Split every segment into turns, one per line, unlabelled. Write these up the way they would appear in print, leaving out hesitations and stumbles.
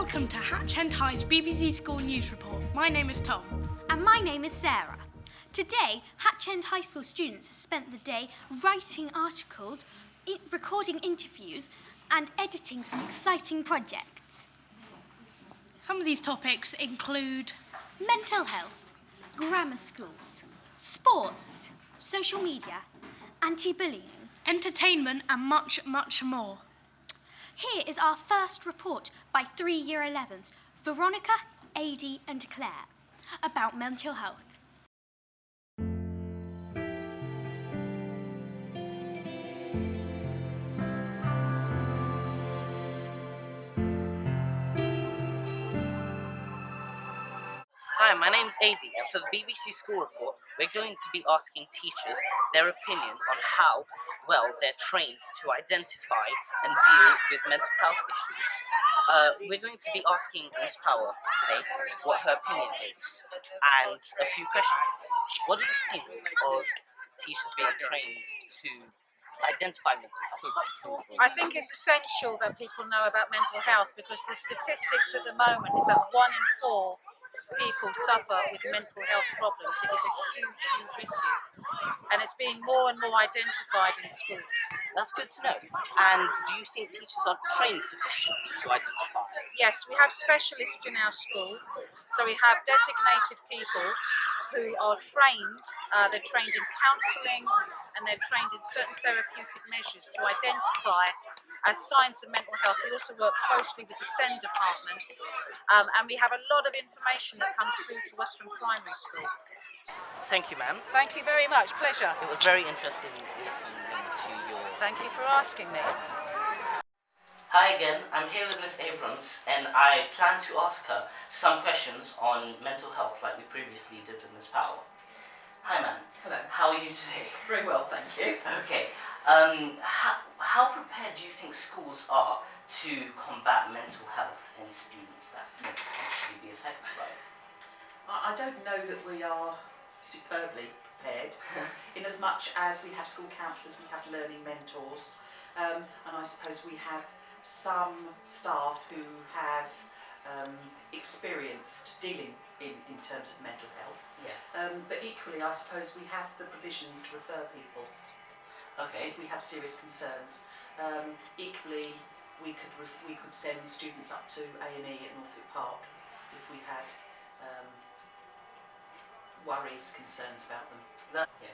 Welcome to Hatch and Hyde's BBC School News Report. My name is Tom.
And my name is Sarah. Today, Hatch End High School students have spent the day writing articles, recording interviews, and editing some exciting projects.
Some of these topics include
mental health, grammar schools, sports, social media, anti-bullying,
entertainment, and much, much more.
Here is our first report by 3 Year 11s, Veronica, Adi and Claire, about mental health.
Hi, my name's Adi, and for the BBC School Report, we're going to be asking teachers their opinion on how well they're trained to identify and deal with mental health issues. We're going to be asking Miss Powell today what her opinion is, and a few questions. What do you think of teachers being trained to identify mental health?
I think it's essential that people know about mental health because the statistics at the moment is that 1 in 4 people suffer with mental health problems. It is a huge, huge issue, and it's being more and more identified in schools.
That's good to know. And do you think teachers are trained sufficiently to identify?
Yes, we have specialists in our school, so we have designated people who are trained. They're trained in counselling and they're trained in certain therapeutic measures to identify signs of mental health. We also work closely with the SEND department, and we have a lot of information that comes through to us from primary school.
Thank you, ma'am.
Thank you very much. Pleasure.
It was very interesting listening to your...
Thank you for asking me.
Hi again, I'm here with Miss Abrams, and I plan to ask her some questions on mental health like we previously did with Miss Powell. Hi, ma'am.
Hello.
How are you today?
Very well, thank you.
Okay. How prepared do you think schools are to combat mental health in students that may potentially be affected by it?
I don't know that we are superbly prepared, in as much as we have school counsellors, we have learning mentors, and I suppose we have some staff who have experienced dealing in terms of mental health.
Yeah.
But equally, I suppose we have the provisions to refer people.
Okay.
If we have serious concerns. Equally, we could send students up to A&E at Northwick Park if we had worries, concerns about them.
Yeah.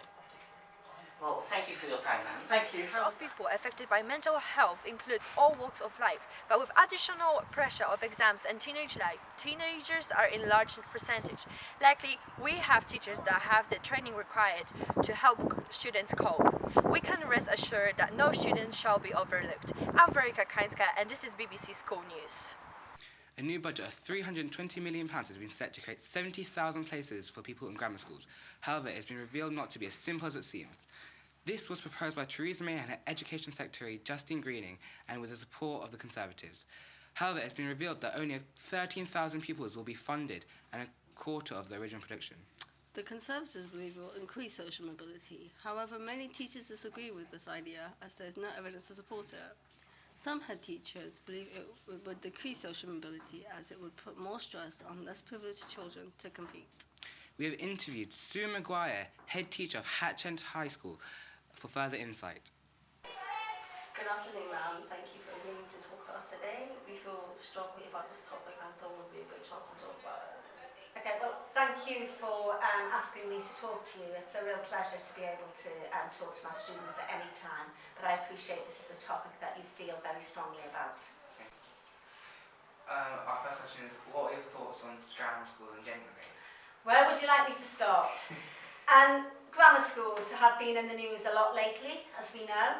Well, thank you for your time, ma'am.
Thank you.
Of people affected by mental health includes all walks of life, but with additional pressure of exams and teenage life, teenagers are in large percentage. Likely, we have teachers that have the training required to help students cope. We can rest assured that no student shall be overlooked. I'm Veronica Kainska, and this is BBC School News.
A new budget of £320 million has been set to create 70,000 places for people in grammar schools. However, it's been revealed not to be as simple as it seems. This was proposed by Theresa May and her Education Secretary Justine Greening, and with the support of the Conservatives. However, it's been revealed that only 13,000 pupils will be funded, and a quarter of the original prediction.
The Conservatives believe it will increase social mobility. However, many teachers disagree with this idea, as there is no evidence to support it. Some head teachers believe it would decrease social mobility, as it would put more stress on less privileged children to compete.
We have interviewed Sue Maguire, head teacher of Hatch End High School, for further insight.
Good afternoon, ma'am. Thank you for agreeing to talk to us today. We feel strongly about this topic and thought it would be a good chance to talk about it.
Okay, well, thank you for asking me to talk to you. It's a real pleasure to be able to talk to my students at any time, but I appreciate this is a topic that you feel very strongly about.
Our first question is, what are your thoughts on grammar schools in general?
Where would you like me to start? Grammar schools have been in the news a lot lately, as we know.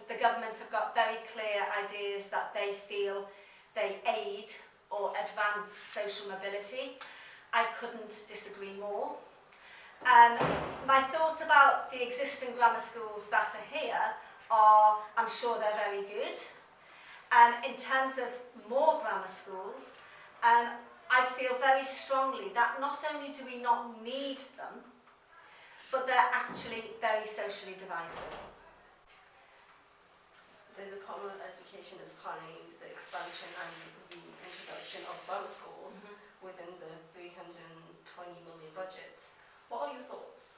The government have got very clear ideas that they feel they aid or advance social mobility. I couldn't disagree more. My thoughts about the existing grammar schools that are here are, I'm sure they're very good. In terms of more grammar schools, I feel very strongly that not only do we not need them, but they're actually very socially divisive.
The Department of Education is planning the expansion and the introduction construction of grammar schools within the 320 million budget. What are your thoughts?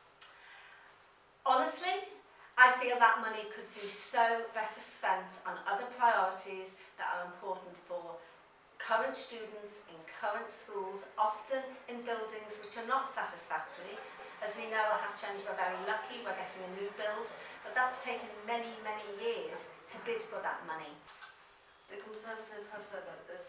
Honestly, I feel that money could be so better spent on other priorities that are important for current students in current schools, often in buildings which are not satisfactory. As we know, at Hatch End we're very lucky, we're getting a new build, but that's taken many, many years to bid for that money.
The Conservatives have said that this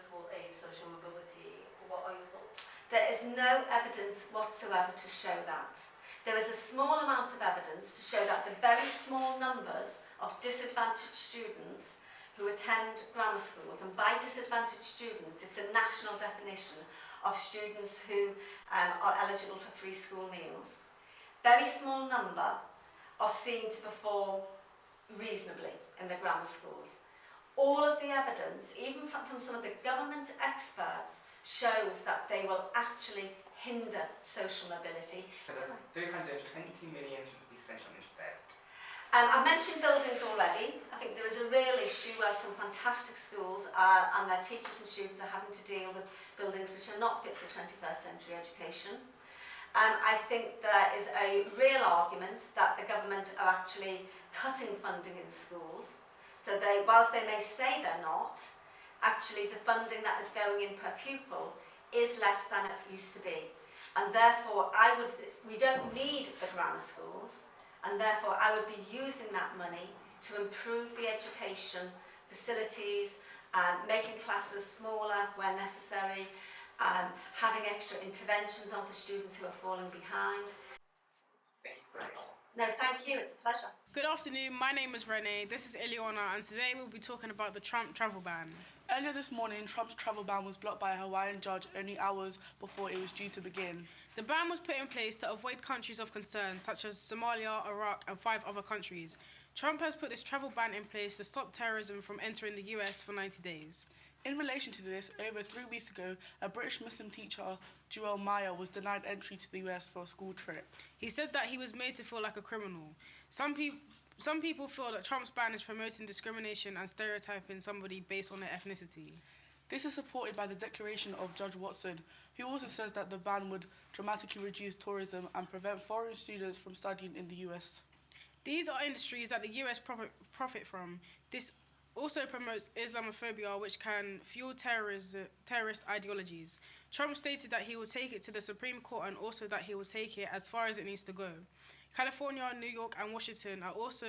will aid social mobility. What are your thoughts?
There is no evidence whatsoever to show that. There is a small amount of evidence to show that the very small numbers of disadvantaged students who attend grammar schools, and by disadvantaged students, it's a national definition of students who are eligible for free school meals. Very small number are seen to perform reasonably in the grammar schools. All of the evidence, even from some of the government experts, shows that they will actually hinder social mobility.
320 million we spent on instead.
I've mentioned buildings already. I think there is a real issue where some fantastic schools and their teachers and students are having to deal with buildings which are not fit for 21st century education. I think there is a real argument that the government are actually cutting funding in schools. So whilst they may say they're not, actually the funding that is going in per pupil is less than it used to be. And therefore, we don't need the grammar schools, and therefore I would be using that money to improve the education facilities, making classes smaller where necessary, having extra interventions on for students who are falling behind.
Thank you very much.
No, thank you, it's a pleasure.
Good afternoon, my name is Renee, this is Ileana, and today we'll be talking about the Trump travel ban.
Earlier this morning, Trump's travel ban was blocked by a Hawaiian judge only hours before it was due to begin.
The ban was put in place to avoid countries of concern, such as Somalia, Iraq, and 5 other countries. Trump has put this travel ban in place to stop terrorism from entering the US for 90 days.
In relation to this, over 3 weeks ago, a British Muslim teacher, Joel Meyer, was denied entry to the US for a school trip.
He said that he was made to feel like a criminal. Some people feel that Trump's ban is promoting discrimination and stereotyping somebody based on their ethnicity.
This is supported by the declaration of Judge Watson, who also says that the ban would dramatically reduce tourism and prevent foreign students from studying in the US.
These are industries that the US profit from. This also promotes Islamophobia, which can fuel terrorist ideologies. Trump stated that he will take it to the Supreme Court and also that he will take it as far as it needs to go. California, New York, and Washington are also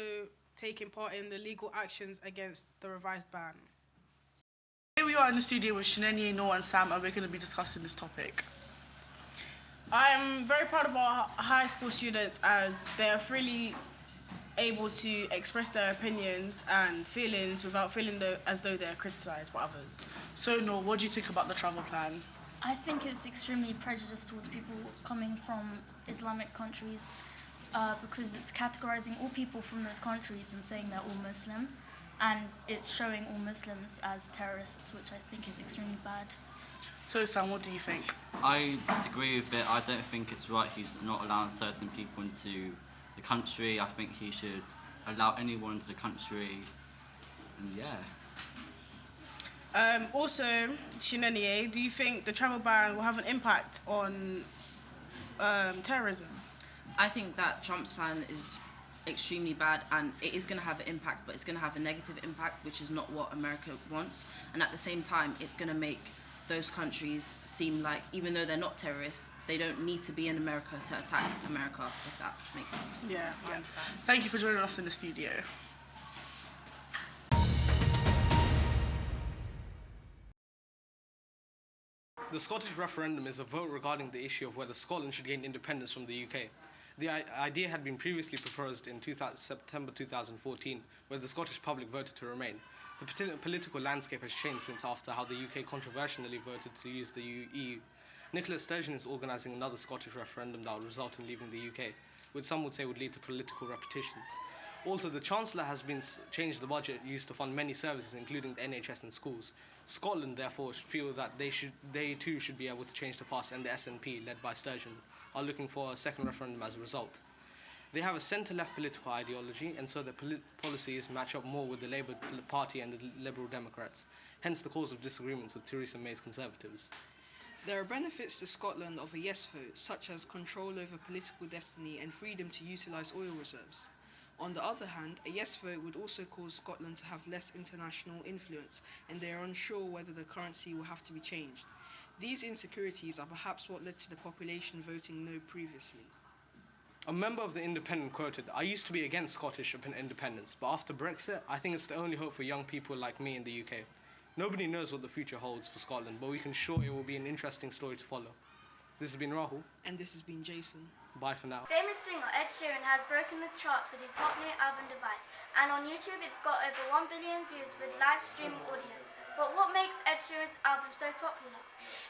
taking part in the legal actions against the revised ban.
Here we are in the studio with Shenenye, Noah, and Sam, and we're going to be discussing this topic.
I'm very proud of our high school students as they are freely able to express their opinions and feelings without feeling as though they're criticised by others.
So, Noah, what do you think about the travel plan?
I think it's extremely prejudiced towards people coming from Islamic countries because it's categorising all people from those countries and saying they're all Muslim, and it's showing all Muslims as terrorists, which I think is extremely bad.
So, Sam, what do you think?
I disagree with it. I don't think it's right he's not allowing certain people into the country. I think he should allow anyone into the country, and yeah.
Also, Shenenye, do you think the travel ban will have an impact on terrorism?
I think that Trump's plan is extremely bad, and it is going to have an impact, but it's going to have a negative impact, which is not what America wants. And at the same time, it's going to make those countries seem like, even though they're not terrorists, they don't need to be in America to attack America, if that makes sense.
Yeah, I understand. Thank you for joining us in the studio.
The Scottish referendum is a vote regarding the issue of whether Scotland should gain independence from the UK. The idea had been previously proposed in September 2014, where the Scottish public voted to remain. The political landscape has changed since after how the UK controversially voted to use the EU. Nicola Sturgeon is organising another Scottish referendum that will result in leaving the UK, which some would say would lead to political repetition. Also, the Chancellor has changed the budget used to fund many services, including the NHS and schools. Scotland, therefore, feel that they too should be able to change the past, and the SNP, led by Sturgeon, are looking for a second referendum as a result. They have a centre-left political ideology, and so their policies match up more with the Labour Party and the Liberal Democrats, hence the cause of disagreements with Theresa May's Conservatives.
There are benefits to Scotland of a yes vote, such as control over political destiny and freedom to utilise oil reserves. On the other hand, a yes vote would also cause Scotland to have less international influence, and they are unsure whether the currency will have to be changed. These insecurities are perhaps what led to the population voting no previously.
A member of the Independent quoted, "I used to be against Scottish independence, but after Brexit, I think it's the only hope for young people like me in the UK. Nobody knows what the future holds for Scotland, but we can sure it will be an interesting story to follow." This has been Rahul.
And this has been Jason.
Bye for now.
Famous singer Ed Sheeran has broken the charts with his hot new album Divide, and on YouTube it's got over 1 billion views with live streaming audience. But what makes Ed Sheeran's album so popular?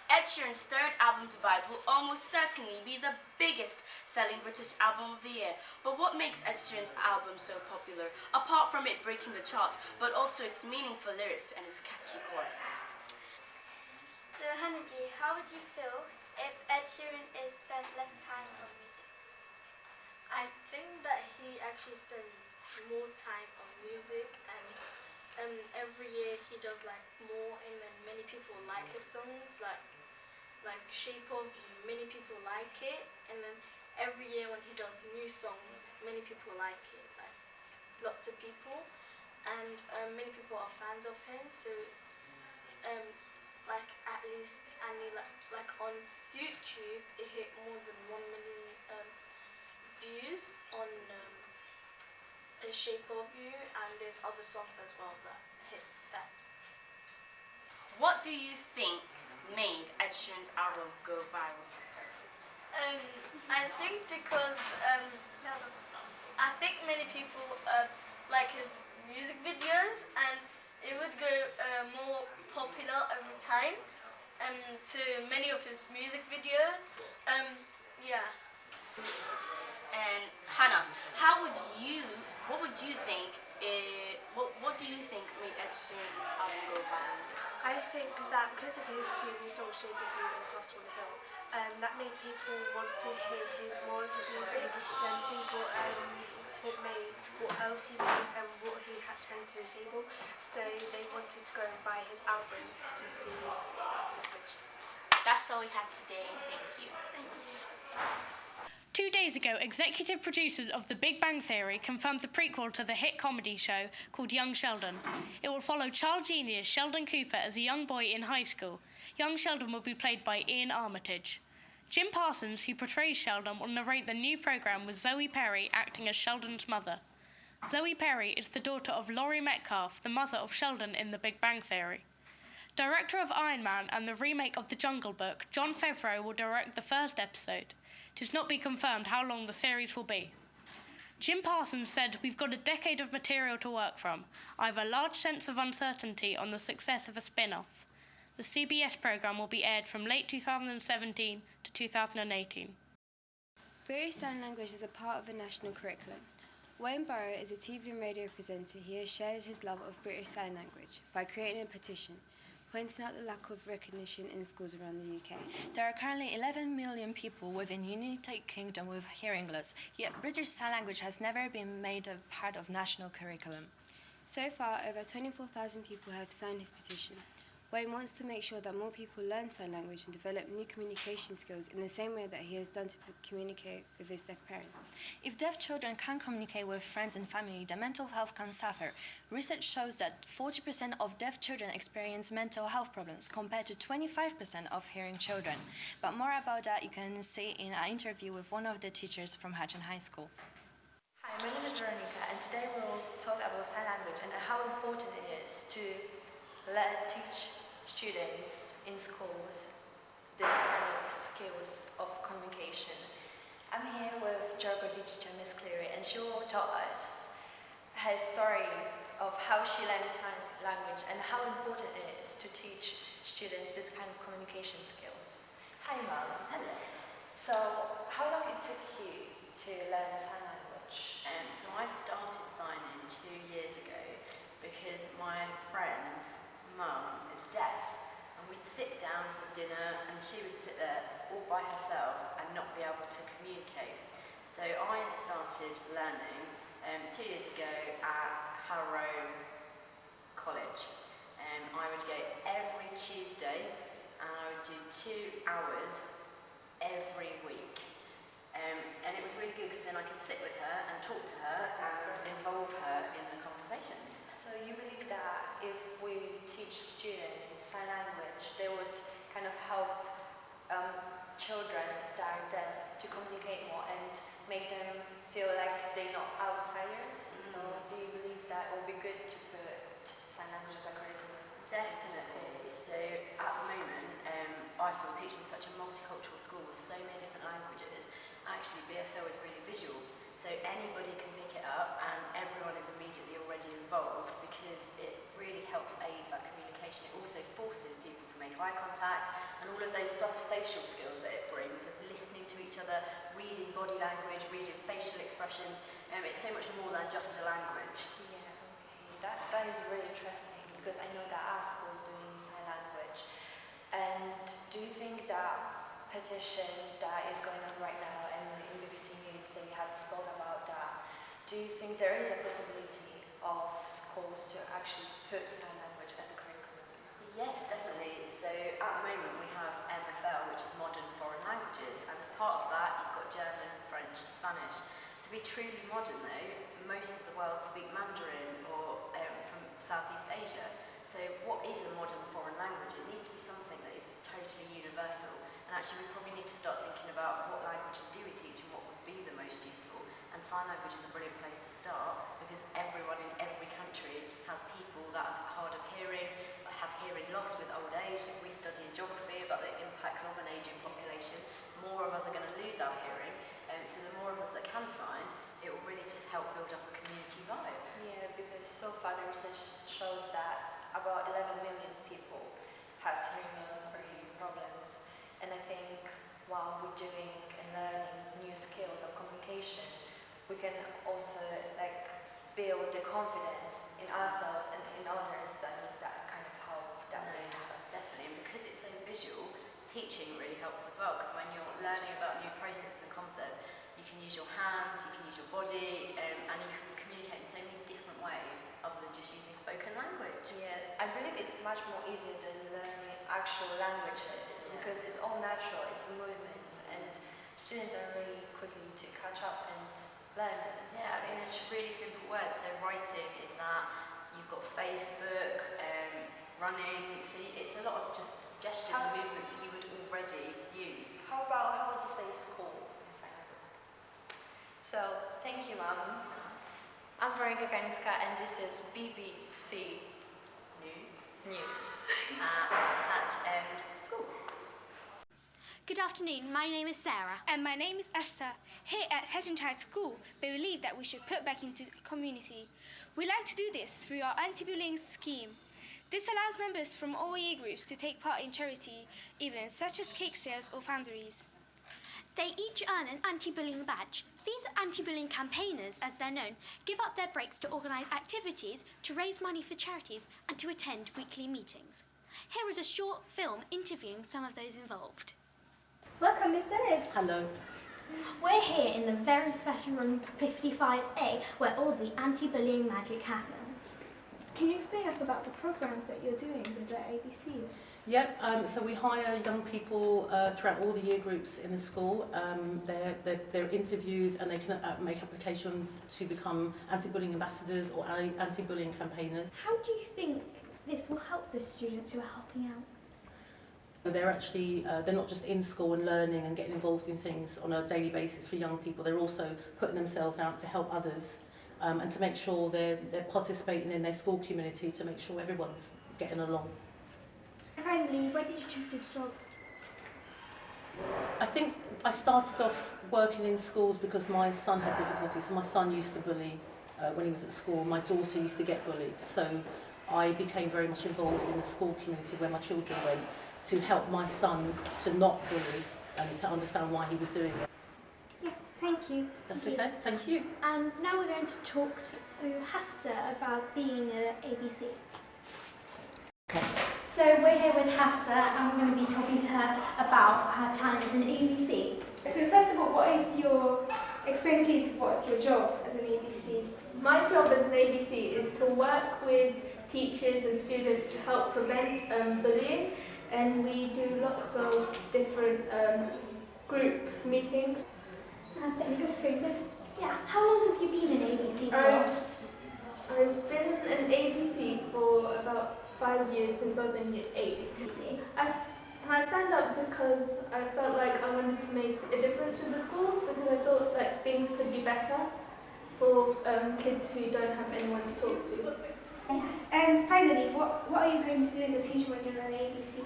Ed Sheeran's third album, Divide, will almost certainly be the biggest selling British album of the year. But what makes Ed Sheeran's album so popular, apart from it breaking the charts, but also its meaningful lyrics and its catchy chorus?
So Hannity, how would you feel if Ed Sheeran is spent less time on music?
I think that he actually spends more time on music, and every year he does like more, and then many people like his songs, like Shape of You. Many people like it, and then every year when he does new songs, many people like it, like lots of people, and many people are fans of him. So like at least like on YouTube it hit more than 1 million views on A Shape of You, and there's other songs as well that hit that.
What do you think made Ed Sheeran's album go viral?
I think because I think many people like his music videos, and it would go more popular over time to many of his music videos. Yeah.
And Hannah, what do you think made Ed Sheeran's album go viral?
I think that because of his two new songs, Shape of You and Fast on the Hill, that made people want to hear more of his music and see what else he made and what he had to bring to the table. So they wanted to go and buy his album to see.
That's all we have today. Thank you.
Thank you.
2 days ago, executive producers of The Big Bang Theory confirmed the prequel to the hit comedy show called Young Sheldon. It will follow child genius Sheldon Cooper as a young boy in high school. Young Sheldon will be played by Ian Armitage. Jim Parsons, who portrays Sheldon, will narrate the new programme with Zoe Perry acting as Sheldon's mother. Zoe Perry is the daughter of Laurie Metcalf, the mother of Sheldon in The Big Bang Theory. Director of Iron Man and the remake of The Jungle Book, Jon Favreau will direct the first episode. It has not been confirmed how long the series will be. Jim Parsons said, "We've got a decade of material to work from. I have a large sense of uncertainty on the success of a spin-off." The CBS programme will be aired from late 2017 to 2018.
British Sign Language is a part of the national curriculum. Wayne Barrow is a TV and radio presenter. He has shared his love of British Sign Language by creating a petition, pointing out the lack of recognition in schools around the UK.
There are currently 11 million people within United Kingdom with hearing loss, yet British Sign Language has never been made a part of national curriculum.
So far, over 24,000 people have signed his petition. Wayne wants to make sure that more people learn sign language and develop new communication skills in the same way that he has done to communicate with his deaf parents.
If deaf children can't communicate with friends and family, their mental health can suffer. Research shows that 40% of deaf children experience mental health problems compared to 25% of hearing children. But more about that you can see in an interview with one of the teachers from Hatchend High School.
Hi, my name is Veronica, and today we'll talk about sign language and how important it is to teach students in schools this kind of skills of communication. I'm here with geography teacher Miss Cleary, and she will tell us her story of how she learned sign language and how important it is to teach students this kind of communication skills. Hi Mum.
Hello.
So how long it took you to learn sign language?
So I started signing 2 years ago because my friend's mum is deaf, and we'd sit down for dinner and she would sit there all by herself and not be able to communicate. So So I started learning 2 years ago at Harrow College. I would go every Tuesday and I would do 2 hours every week. And it was really good because then I could sit with her and talk to her and involve her in the conversations.
So you believe that if we teach students sign language, they would kind of help children that are deaf to communicate more and make them feel like they're not outsiders? So do you believe that it will be good to put sign language as a curriculum?
Definitely. So at the moment, I feel teaching such a multicultural school with so many different languages, actually BSL is really visual. So anybody can pick it up and everyone is immediately already involved because it really helps aid that communication. It also forces people to make eye contact and all of those soft social skills that it brings of listening to each other, reading body language, reading facial expressions. It's so much more than just a language.
Yeah, okay. That is really interesting because I know that our school is doing sign language. And do you think that petition that is going on right now and in BBC News they had spoken about that, do you think there is a possibility of schools to actually put sign language as a curriculum?
Yes, definitely. So at the moment we have MFL, which is Modern Foreign Languages, and as part of that you've got German, French and Spanish. To be truly modern though, most of the world speak Mandarin or from Southeast Asia. So what is a modern foreign language? It needs to be something that is totally universal. And actually we probably need to start thinking about what languages do we teach and what would be the most useful. And sign language is a brilliant place to start because everyone in every country has people that are hard of hearing, have hearing loss with old age. We study in geography about the impacts of an ageing population. More of us are going to lose our hearing. So the more of us that can sign, it will really just help build up a community vibe.
Yeah, because so far the research shows that about 11 million people has hearing loss or hearing problems. And I think while we're doing and learning new skills of communication, we can also build the confidence in ourselves and in others that needs that kind of help that we have.
Definitely, and because it's so visual, teaching really helps as well, because when you're learning about new processes and concepts, you can use your hands, you can use your body, and you can communicate in so many different ways other than just using spoken language.
Yeah, I believe it's much more easier than learning actual languages because it's all natural, it's movements, and students are really quickly to catch up and learn them.
Yeah, I mean, it's really simple words. So writing is that you've got Facebook, running, so it's a lot of just gestures and movements that you would already use.
How would you say school? So, thank you, Mum. I'm Veronica Ganiska, and this is BBC News at Hatch End School.
Good afternoon, my name is Sarah.
And my name is Esther. Here at Hatchenshire School, we believe that we should put back into the community. We like to do this through our anti-bullying scheme. This allows members from all year groups to take part in charity events such as cake sales or fundraisers.
They each earn an anti-bullying badge. These anti-bullying campaigners, as they're known, give up their breaks to organise activities, to raise money for charities and to attend weekly meetings. Here is a short film interviewing some of those involved.
Welcome, Miss Dennis.
Hello.
We're here in the very special room 55A where all the anti-bullying magic happens. Can you explain us about the programs that you're doing with the ABCs?
Yep, so we hire young people throughout all the year groups in the school. They're interviewed and they can make applications to become anti-bullying ambassadors or anti-bullying campaigners.
How do you think this will help the students who are helping out?
They're actually, they're not just in school and learning and getting involved in things on a daily basis for young people, they're also putting themselves out to help others and to make sure they're participating in their school community to make sure everyone's getting along.
Finally, why did you choose this job?
I think I started off working in schools because my son had difficulties. So my son used to bully when he was at school. My daughter used to get bullied. So I became very much involved in the school community where my children went to help my son to not bully and to understand why he was doing it.
Yeah, thank you.
That's okay, thank you.
And now we're going to talk to Hafsa about being an ABC.
Okay.
So we're here with Hafsa and we're going to be talking to her about her time as an ABC. So first of all, what is your
Explain please, what's your job as an ABC? My job as an ABC is to work with teachers and students to help prevent bullying, and we do lots of different group meetings.
That's interesting. So, yeah, how long have you been an ABC for?
I've been an ABC for about 5 years, since I was in year 8. I signed up because I felt like I wanted to make a difference with the school, because I thought that things could be better for kids who don't have anyone to talk to.
And finally, what are you going to do in the future when you're an ABC?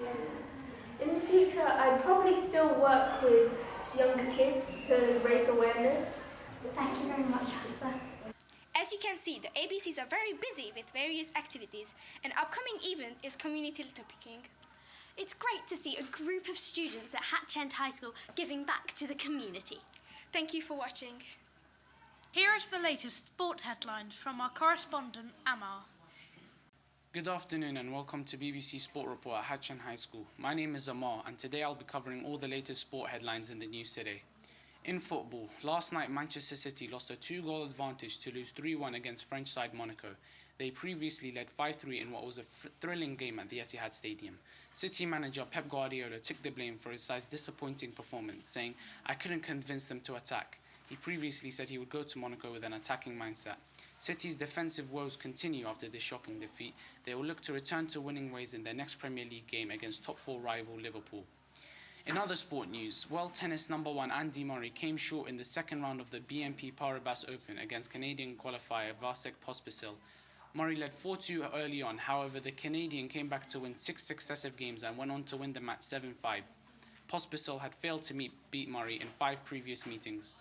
In the future, I'd probably still work with younger kids to raise awareness.
Thank you very much, Hafsa.
As you can see, the ABCs are very busy with various activities. An upcoming event is community litter picking.
It's great to see a group of students at Hatch End High School giving back to the community.
Thank you for watching.
Here is the latest sport headlines from our correspondent, Amar.
Good afternoon and welcome to BBC Sport Report at Hatch End High School. My name is Amar and today I'll be covering all the latest sport headlines in the news today. In football, last night Manchester City lost a 2-goal advantage to lose 3-1 against French side Monaco. They previously led 5-3 in what was a thrilling game at the Etihad Stadium. City manager Pep Guardiola took the blame for his side's disappointing performance, saying, "I couldn't convince them to attack." He previously said he would go to Monaco with an attacking mindset. City's defensive woes continue after this shocking defeat. They will look to return to winning ways in their next Premier League game against top-4 rival Liverpool. In other sport news, world tennis number 1 Andy Murray came short in the second round of the BNP Paribas Open against Canadian qualifier Vasek Pospisil. Murray led 4-2 early on, however the Canadian came back to win 6 successive games and went on to win the match 7-5. Pospisil had failed to beat Murray in 5 previous meetings.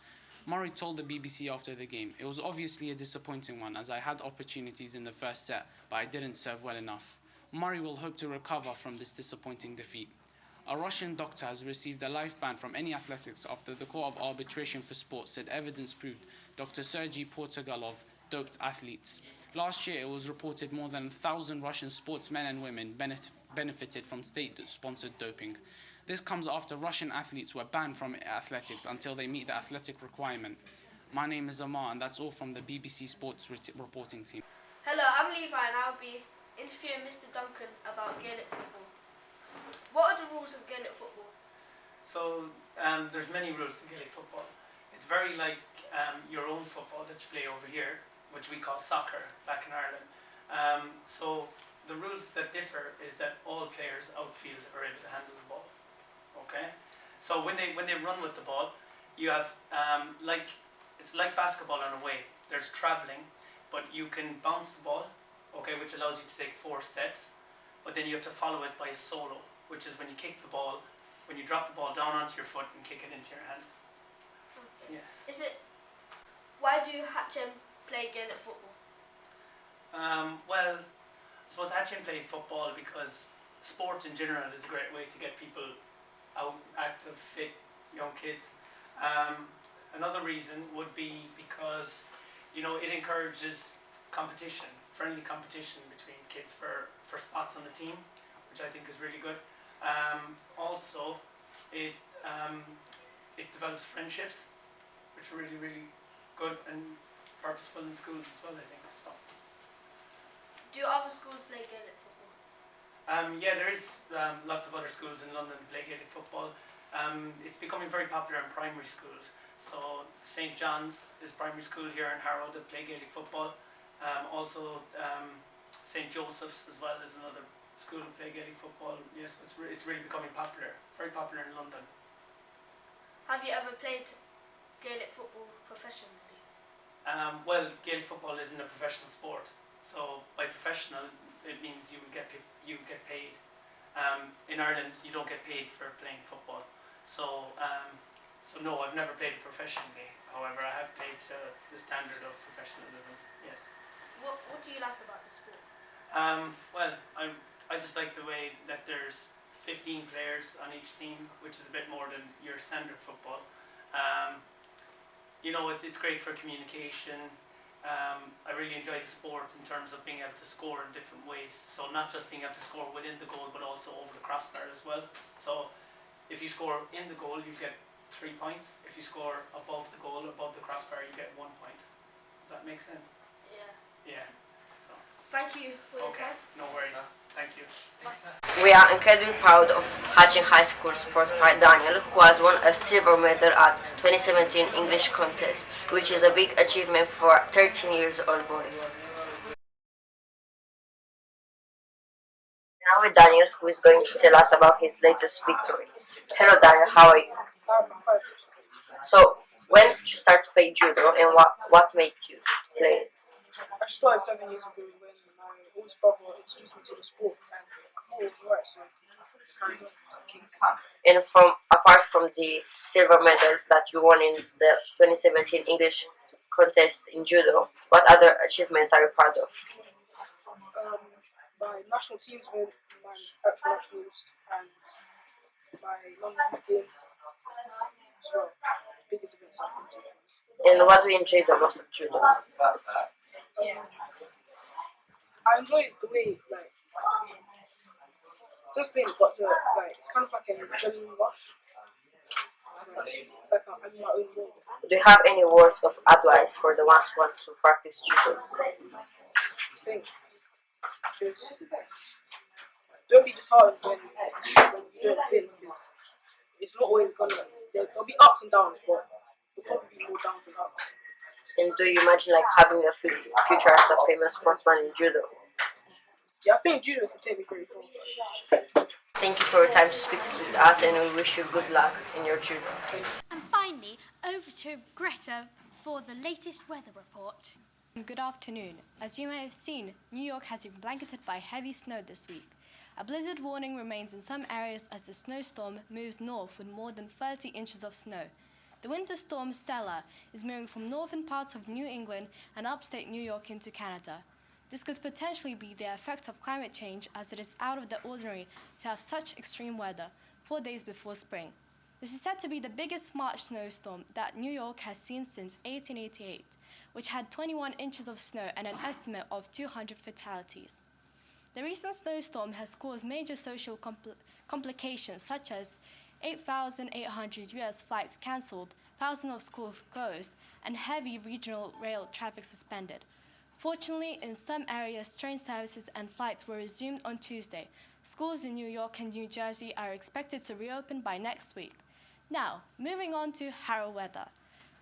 Murray told the BBC after the game, "It was obviously a disappointing one as I had opportunities in the first set, but I didn't serve well enough." Murray will hope to recover from this disappointing defeat. A Russian doctor has received a life ban from any athletics after the Court of Arbitration for Sport said evidence proved Dr. Sergei Portugalov doped athletes. Last year, it was reported more than 1,000 Russian sportsmen and women benefited from state-sponsored doping. This comes after Russian athletes were banned from athletics until they meet the athletic requirement. My name is Amar, and that's all from the BBC Sports reporting team.
Hello, I'm Levi, and I'll be interviewing Mr. Duncan about Gaelic football. What are the rules of Gaelic football?
So there's many rules to Gaelic football. It's very like your own football that you play over here, which we call soccer back in Ireland. So the rules that differ is that all players outfield are able to handle the ball. Okay, so when they run with the ball, you have it's like basketball in a way. There's traveling, but you can bounce the ball, okay, which allows you to take 4 steps, but then you have to follow it by a solo, which is when you kick the ball, when you drop the ball down onto your foot and kick it into your hand.
Okay.
Yeah.
Why do Hatchem play Gaelic football?
Well, I suppose Hatchem play football because sport in general is a great way to get people out, active, fit, young kids. Another reason would be because, it encourages competition, friendly competition between kids for spots on the team, which I think is really good. Also, it develops friendships, which are really, really good and purposeful in schools as well, I think. So.
Do other schools play Gaelic football?
Yeah, there is lots of other schools in London that play Gaelic football. It's becoming very popular in primary schools. So St. John's is primary school here in Harrow that play Gaelic football. Also St. Joseph's as well is another school that play Gaelic football. Yes, it's really becoming popular, very popular in London.
Have you ever played Gaelic football professionally?
Well, Gaelic football isn't a professional sport. So by professional, it means you get paid. In Ireland, you don't get paid for playing football. So no, I've never played it professionally. However, I have played to the standard of professionalism. Yes.
What do you like about the sport?
Well, I just like the way that there's 15 players on each team, which is a bit more than your standard football. It's great for communication. I really enjoy the sport in terms of being able to score in different ways. So not just being able to score within the goal, but also over the crossbar as well. So if you score in the goal, you get 3 points. If you score above the goal, above the crossbar, you get 1 point. Does that make sense?
Yeah.
Yeah. So.
Thank you for your time.
No worries. Thank you.
We are incredibly proud of Hatching High School sports by Daniel, who has won a silver medal at 2017 English contest, which is a big achievement for a 13 years old boy. Now with Daniel, who is going to tell us about his latest victory. Hello Daniel, how are you? So, when did you start to play judo and what made you play it?
I started 7 years ago when my oldest brother introduced me to the sport, and I thought it was right, so I carried on.
And apart from the silver medal that you won in the 2017 English contest in judo, what other achievements are you proud of?
My national teams win, my actual nationals, and my non-youth games as well. Biggest events I've been to.
And what do you enjoy the most of judo?
I enjoy the way, like, just being, but it's kind of like an adrenaline rush. It's like I'm in my own world.
Do you have any words of advice for the ones who want to practice judo?
I think just don't be disheartened when you don't win, because it's not always gonna. There'll be ups and downs, but there'll probably be more downs than ups.
And do you imagine like having a future as a famous sportsman in judo?
Yeah, I think judo can take me very far.
Thank you for your time to speak with us, and we wish you good luck in your judo.
And finally, over to Greta for the latest weather report.
Good afternoon. As you may have seen, New York has been blanketed by heavy snow this week. A blizzard warning remains in some areas as the snowstorm moves north with more than 30 inches of snow. The winter storm Stella is moving from northern parts of New England and upstate New York into Canada. This could potentially be the effect of climate change, as it is out of the ordinary to have such extreme weather 4 days before spring. This is said to be the biggest March snowstorm that New York has seen since 1888, which had 21 inches of snow and an estimate of 200 fatalities. The recent snowstorm has caused major social complications, such as 8,800 U.S. flights cancelled, thousands of schools closed, and heavy regional rail traffic suspended. Fortunately, in some areas, train services and flights were resumed on Tuesday. Schools in New York and New Jersey are expected to reopen by next week. Now, moving on to Harrow Weather.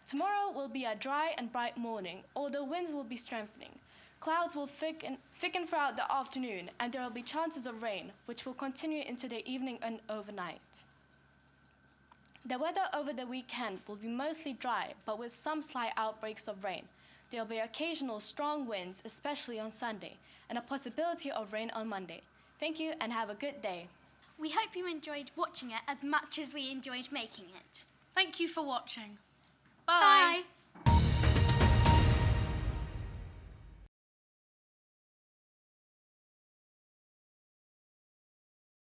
Tomorrow will be a dry and bright morning, although winds will be strengthening. Clouds will thicken throughout the afternoon, and there will be chances of rain, which will continue into the evening and overnight. The weather over the weekend will be mostly dry, but with some slight outbreaks of rain. There will be occasional strong winds, especially on Sunday, and a possibility of rain on Monday. Thank you and have a good day.
We hope you enjoyed watching it as much as we enjoyed making it.
Thank you for watching.
Bye.
Bye.